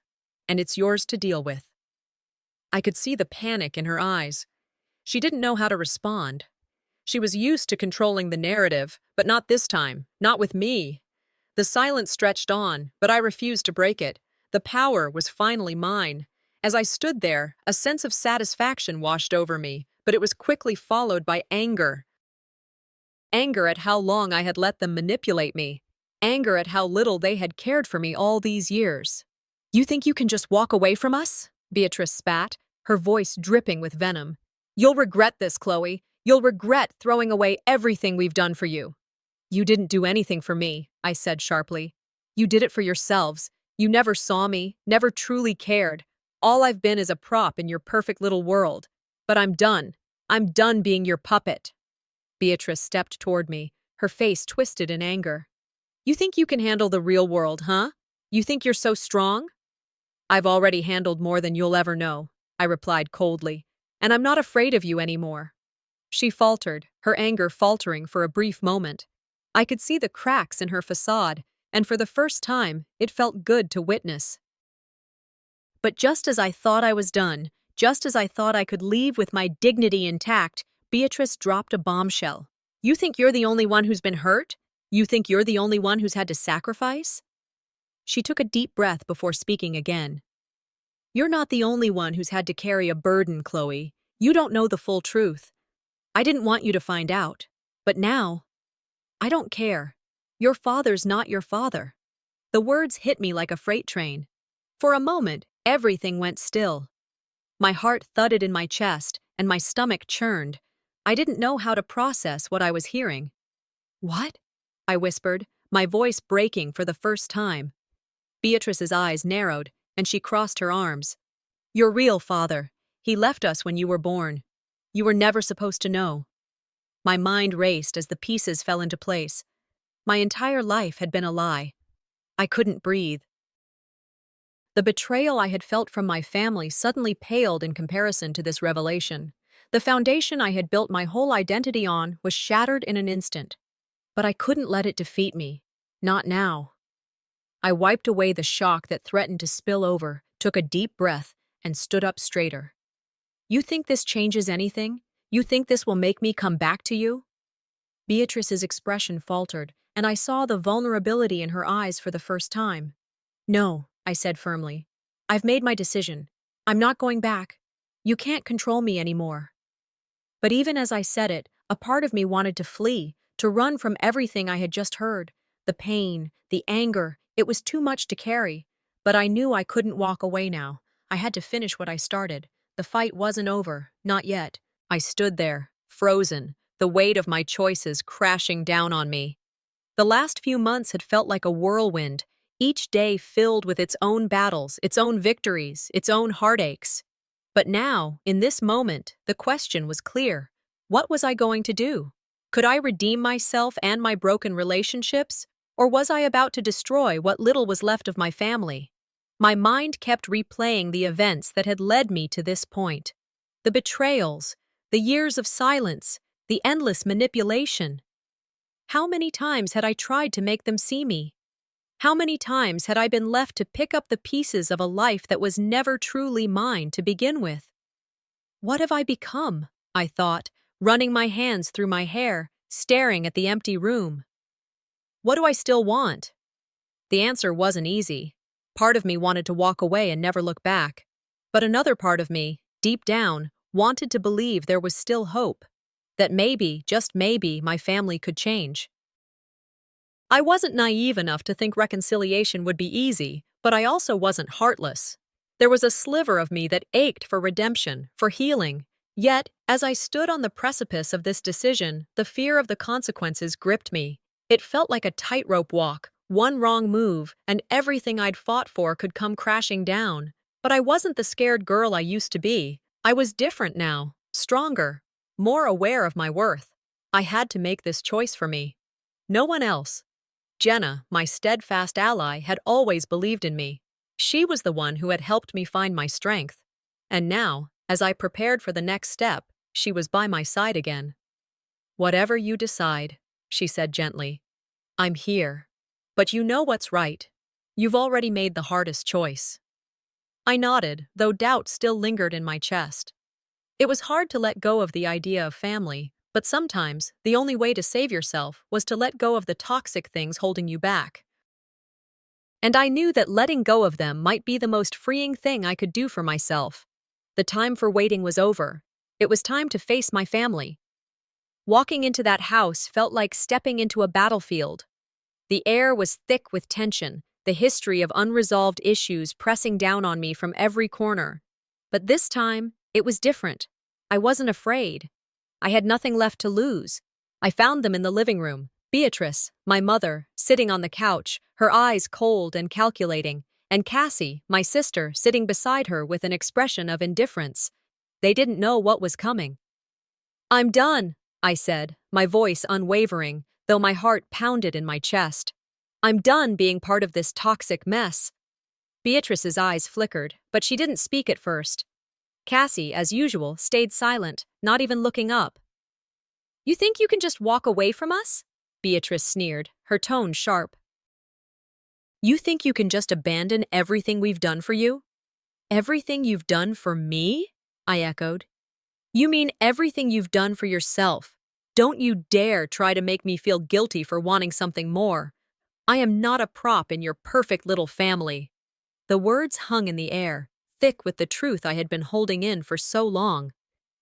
and it's yours to deal with. I could see the panic in her eyes. She didn't know how to respond. She was used to controlling the narrative, but not this time, not with me. The silence stretched on, but I refused to break it. The power was finally mine. As I stood there, a sense of satisfaction washed over me, but it was quickly followed by anger. Anger at how long I had let them manipulate me. Anger at how little they had cared for me all these years. "You think you can just walk away from us?" Beatrice spat, her voice dripping with venom. "You'll regret this, Chloe. You'll regret throwing away everything we've done for you." "You didn't do anything for me," I said sharply. "You did it for yourselves. You never saw me, never truly cared. All I've been is a prop in your perfect little world. But I'm done. I'm done being your puppet." Beatrice stepped toward me, her face twisted in anger. "You think you can handle the real world, huh? You think you're so strong?" "I've already handled more than you'll ever know," I replied coldly, "and I'm not afraid of you anymore." She faltered, her anger faltering for a brief moment. I could see the cracks in her facade, and for the first time, it felt good to witness. But just as I thought I was done, just as I thought I could leave with my dignity intact, Beatrice dropped a bombshell. "You think you're the only one who's been hurt? You think you're the only one who's had to sacrifice?" She took a deep breath before speaking again. "You're not the only one who's had to carry a burden, Chloe. You don't know the full truth. I didn't want you to find out. But now, I don't care. Your father's not your father." The words hit me like a freight train. For a moment, everything went still. My heart thudded in my chest, and my stomach churned. I didn't know how to process what I was hearing. "What?" I whispered, my voice breaking for the first time. Beatrice's eyes narrowed, and she crossed her arms. "Your real father. He left us when you were born. You were never supposed to know." My mind raced as the pieces fell into place. My entire life had been a lie. I couldn't breathe. The betrayal I had felt from my family suddenly paled in comparison to this revelation. The foundation I had built my whole identity on was shattered in an instant. But I couldn't let it defeat me. Not now. I wiped away the shock that threatened to spill over, took a deep breath, and stood up straighter. "You think this changes anything? You think this will make me come back to you?" Beatrice's expression faltered, and I saw the vulnerability in her eyes for the first time. "No," I said firmly. "I've made my decision. I'm not going back. You can't control me anymore." But even as I said it, a part of me wanted to flee, to run from everything I had just heard. The pain, the anger, it was too much to carry. But I knew I couldn't walk away now. I had to finish what I started. The fight wasn't over, not yet. I stood there, frozen, the weight of my choices crashing down on me. The last few months had felt like a whirlwind, each day filled with its own battles, its own victories, its own heartaches. But now, in this moment, the question was clear. What was I going to do? Could I redeem myself and my broken relationships? Or was I about to destroy what little was left of my family? My mind kept replaying the events that had led me to this point. The betrayals, the years of silence, the endless manipulation. How many times had I tried to make them see me? How many times had I been left to pick up the pieces of a life that was never truly mine to begin with? What have I become? I thought, running my hands through my hair, staring at the empty room. What do I still want? The answer wasn't easy. Part of me wanted to walk away and never look back. But another part of me, deep down, wanted to believe there was still hope. That maybe, just maybe, my family could change. I wasn't naive enough to think reconciliation would be easy, but I also wasn't heartless. There was a sliver of me that ached for redemption, for healing. Yet, as I stood on the precipice of this decision, the fear of the consequences gripped me. It felt like a tightrope walk. One wrong move, and everything I'd fought for could come crashing down. But I wasn't the scared girl I used to be. I was different now, stronger, more aware of my worth. I had to make this choice for me. No one else. Jenna, my steadfast ally, had always believed in me. She was the one who had helped me find my strength. And now, as I prepared for the next step, she was by my side again. "Whatever you decide," she said gently, "I'm here. But you know what's right. You've already made the hardest choice." I nodded, though doubt still lingered in my chest. It was hard to let go of the idea of family, but sometimes the only way to save yourself was to let go of the toxic things holding you back. And I knew that letting go of them might be the most freeing thing I could do for myself. The time for waiting was over. It was time to face my family. Walking into that house felt like stepping into a battlefield. The air was thick with tension, the history of unresolved issues pressing down on me from every corner. But this time, it was different. I wasn't afraid. I had nothing left to lose. I found them in the living room. Beatrice, my mother, sitting on the couch, her eyes cold and calculating, and Cassie, my sister, sitting beside her with an expression of indifference. They didn't know what was coming. "I'm done," I said, my voice unwavering, though my heart pounded in my chest. "I'm done being part of this toxic mess." Beatrice's eyes flickered, but she didn't speak at first. Cassie, as usual, stayed silent, not even looking up. "You think you can just walk away from us?" Beatrice sneered, her tone sharp. "You think you can just abandon everything we've done for you?" "Everything you've done for me?" I echoed. "You mean everything you've done for yourself. Don't you dare try to make me feel guilty for wanting something more. I am not a prop in your perfect little family." The words hung in the air, thick with the truth I had been holding in for so long.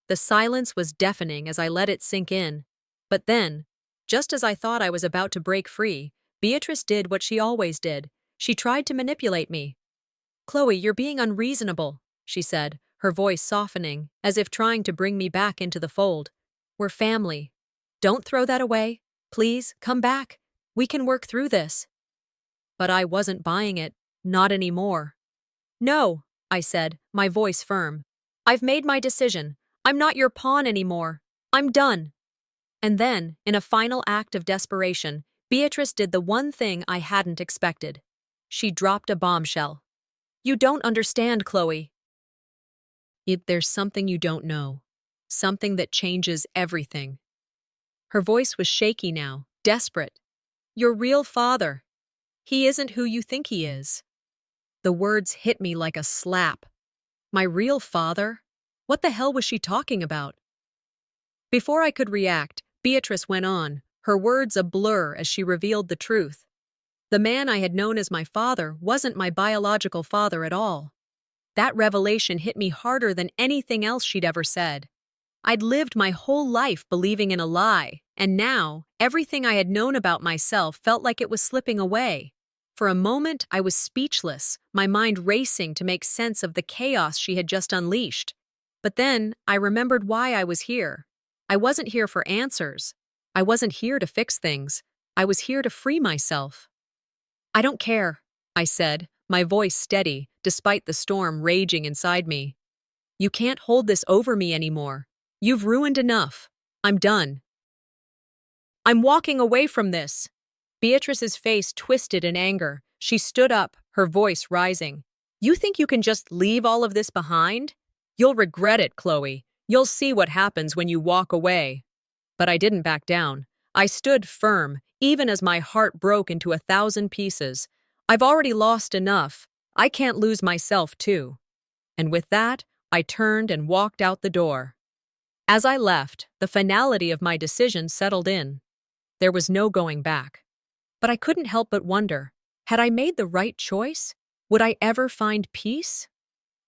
The silence was deafening as I let it sink in. But then, just as I thought I was about to break free, Beatrice did what she always did. She tried to manipulate me. "Chloe, you're being unreasonable," she said, her voice softening, as if trying to bring me back into the fold. "We're family. Don't throw that away. Please, come back. We can work through this." But I wasn't buying it, not anymore. "No," I said, my voice firm. "I've made my decision. I'm not your pawn anymore. I'm done." And then, in a final act of desperation, Beatrice did the one thing I hadn't expected. She dropped a bombshell. "You don't understand, Chloe. There's something you don't know. Something that changes everything." Her voice was shaky now, desperate. "Your real father. He isn't who you think he is." The words hit me like a slap. My real father? What the hell was she talking about? Before I could react, Beatrice went on, her words a blur as she revealed the truth. The man I had known as my father wasn't my biological father at all. That revelation hit me harder than anything else she'd ever said. I'd lived my whole life believing in a lie, and now, everything I had known about myself felt like it was slipping away. For a moment, I was speechless, my mind racing to make sense of the chaos she had just unleashed. But then, I remembered why I was here. I wasn't here for answers. I wasn't here to fix things. I was here to free myself. "I don't care," I said, my voice steady, despite the storm raging inside me. "You can't hold this over me anymore. You've ruined enough. I'm done. I'm walking away from this." Beatrice's face twisted in anger. She stood up, her voice rising. "You think you can just leave all of this behind? You'll regret it, Chloe. You'll see what happens when you walk away." But I didn't back down. I stood firm, even as my heart broke into 1,000 pieces. "I've already lost enough. I can't lose myself, too." And with that, I turned and walked out the door. As I left, the finality of my decision settled in. There was no going back. But I couldn't help but wonder, had I made the right choice? Would I ever find peace?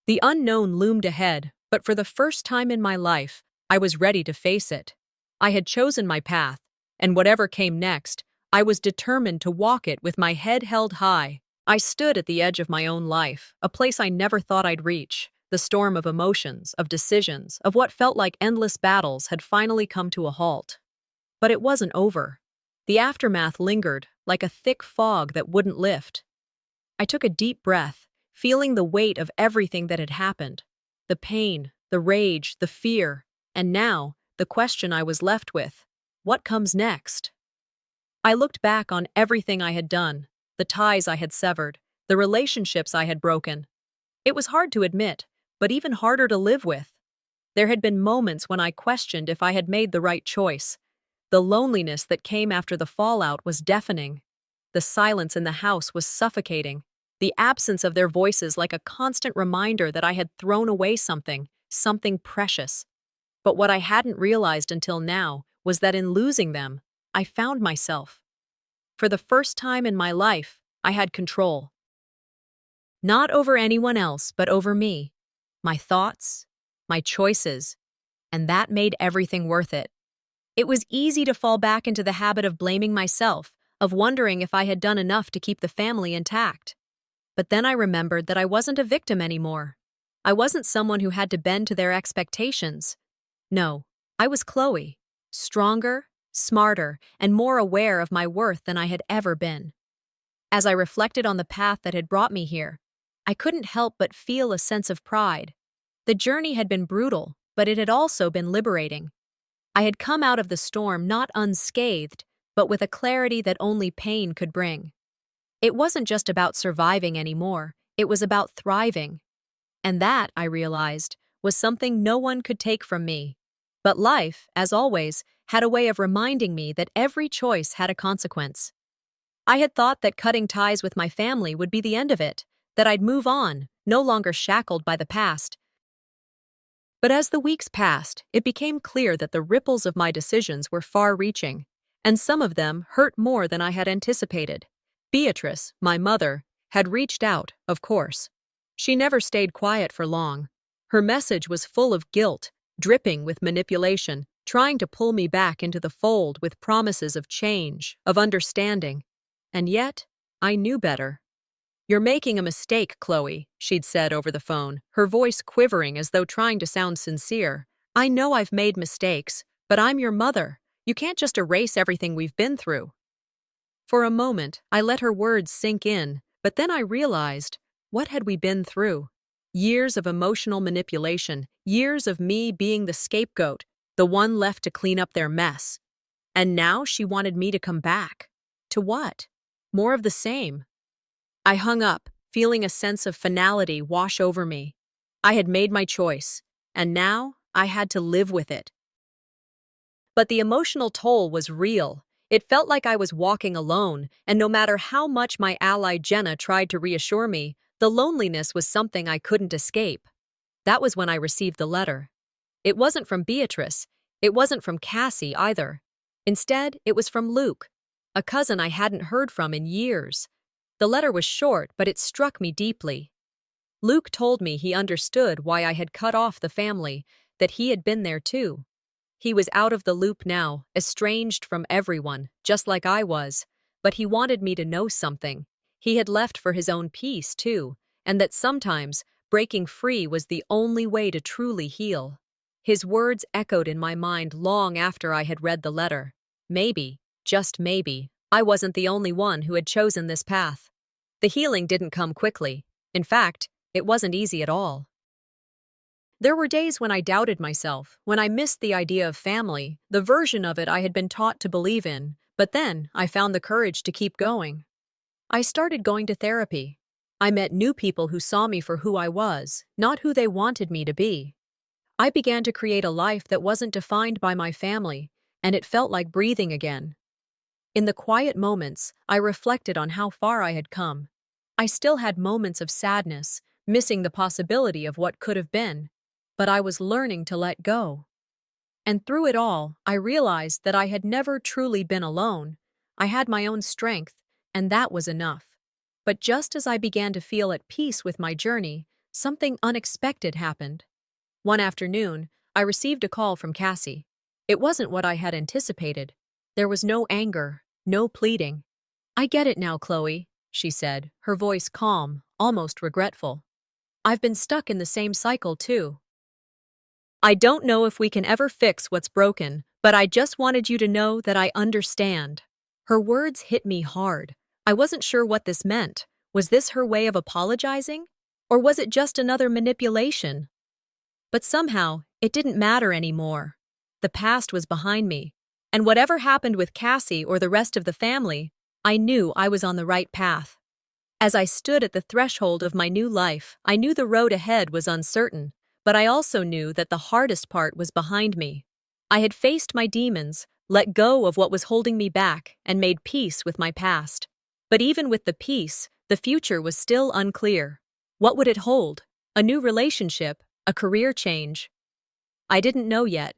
The unknown loomed ahead, but for the first time in my life, I was ready to face it. I had chosen my path, and whatever came next, I was determined to walk it with my head held high. I stood at the edge of my own life, a place I never thought I'd reach. The storm of emotions, of decisions, of what felt like endless battles had finally come to a halt. But it wasn't over. The aftermath lingered, like a thick fog that wouldn't lift. I took a deep breath, feeling the weight of everything that had happened. The pain, the rage, the fear, and now, the question I was left with. What comes next? I looked back on everything I had done, the ties I had severed, the relationships I had broken. It was hard to admit, but even harder to live with. There had been moments when I questioned if I had made the right choice. The loneliness that came after the fallout was deafening. The silence in the house was suffocating. The absence of their voices like a constant reminder that I had thrown away something precious. But what I hadn't realized until now was that in losing them, I found myself. For the first time in my life, I had control. Not over anyone else, but over me. My thoughts, my choices, and that made everything worth it. It was easy to fall back into the habit of blaming myself, of wondering if I had done enough to keep the family intact. But then I remembered that I wasn't a victim anymore. I wasn't someone who had to bend to their expectations. No, I was Chloe, stronger, smarter, and more aware of my worth than I had ever been. As I reflected on the path that had brought me here, I couldn't help but feel a sense of pride. The journey had been brutal, but it had also been liberating. I had come out of the storm not unscathed, but with a clarity that only pain could bring. It wasn't just about surviving anymore, it was about thriving. And that, I realized, was something no one could take from me. But life, as always, had a way of reminding me that every choice had a consequence. I had thought that cutting ties with my family would be the end of it, that I'd move on, no longer shackled by the past. But as the weeks passed, it became clear that the ripples of my decisions were far-reaching, and some of them hurt more than I had anticipated. Beatrice, my mother, had reached out, of course. She never stayed quiet for long. Her message was full of guilt, dripping with manipulation, trying to pull me back into the fold with promises of change, of understanding. And yet, I knew better. "You're making a mistake, Chloe," she'd said over the phone, her voice quivering as though trying to sound sincere. "I know I've made mistakes, but I'm your mother. You can't just erase everything we've been through." For a moment, I let her words sink in, but then I realized, what had we been through? Years of emotional manipulation, years of me being the scapegoat, the one left to clean up their mess. And now she wanted me to come back. To what? More of the same. I hung up, feeling a sense of finality wash over me. I had made my choice, and now I had to live with it. But the emotional toll was real. It felt like I was walking alone, and no matter how much my ally Jenna tried to reassure me, the loneliness was something I couldn't escape. That was when I received the letter. It wasn't from Beatrice. It wasn't from Cassie either. Instead, it was from Luke, a cousin I hadn't heard from in years. The letter was short, but it struck me deeply. Luke told me he understood why I had cut off the family, that he had been there too. He was out of the loop now, estranged from everyone, just like I was, but he wanted me to know something. He had left for his own peace too, and that sometimes breaking free was the only way to truly heal. His words echoed in my mind long after I had read the letter. Maybe, just maybe, I wasn't the only one who had chosen this path. The healing didn't come quickly. In fact, it wasn't easy at all. There were days when I doubted myself, when I missed the idea of family, the version of it I had been taught to believe in, but then I found the courage to keep going. I started going to therapy. I met new people who saw me for who I was, not who they wanted me to be. I began to create a life that wasn't defined by my family, and it felt like breathing again. In the quiet moments, I reflected on how far I had come. I still had moments of sadness, missing the possibility of what could have been, but I was learning to let go. And through it all, I realized that I had never truly been alone. I had my own strength, and that was enough. But just as I began to feel at peace with my journey, something unexpected happened. One afternoon, I received a call from Cassie. It wasn't what I had anticipated. There was no anger, no pleading. "I get it now, Chloe," she said, her voice calm, almost regretful. "I've been stuck in the same cycle, too. I don't know if we can ever fix what's broken, but I just wanted you to know that I understand." Her words hit me hard. I wasn't sure what this meant. Was this her way of apologizing? Or was it just another manipulation? But somehow, it didn't matter anymore. The past was behind me, and whatever happened with Cassie or the rest of the family, I knew I was on the right path. As I stood at the threshold of my new life, I knew the road ahead was uncertain, but I also knew that the hardest part was behind me. I had faced my demons, let go of what was holding me back, and made peace with my past. But even with the peace, the future was still unclear. What would it hold? A new relationship? A career change? I didn't know yet.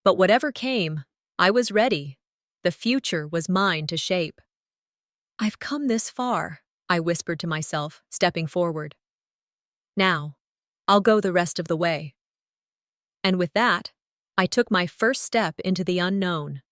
But whatever came, I was ready. The future was mine to shape. "I've come this far," I whispered to myself, stepping forward. Now, I'll go the rest of the way. And with that, I took my first step into the unknown.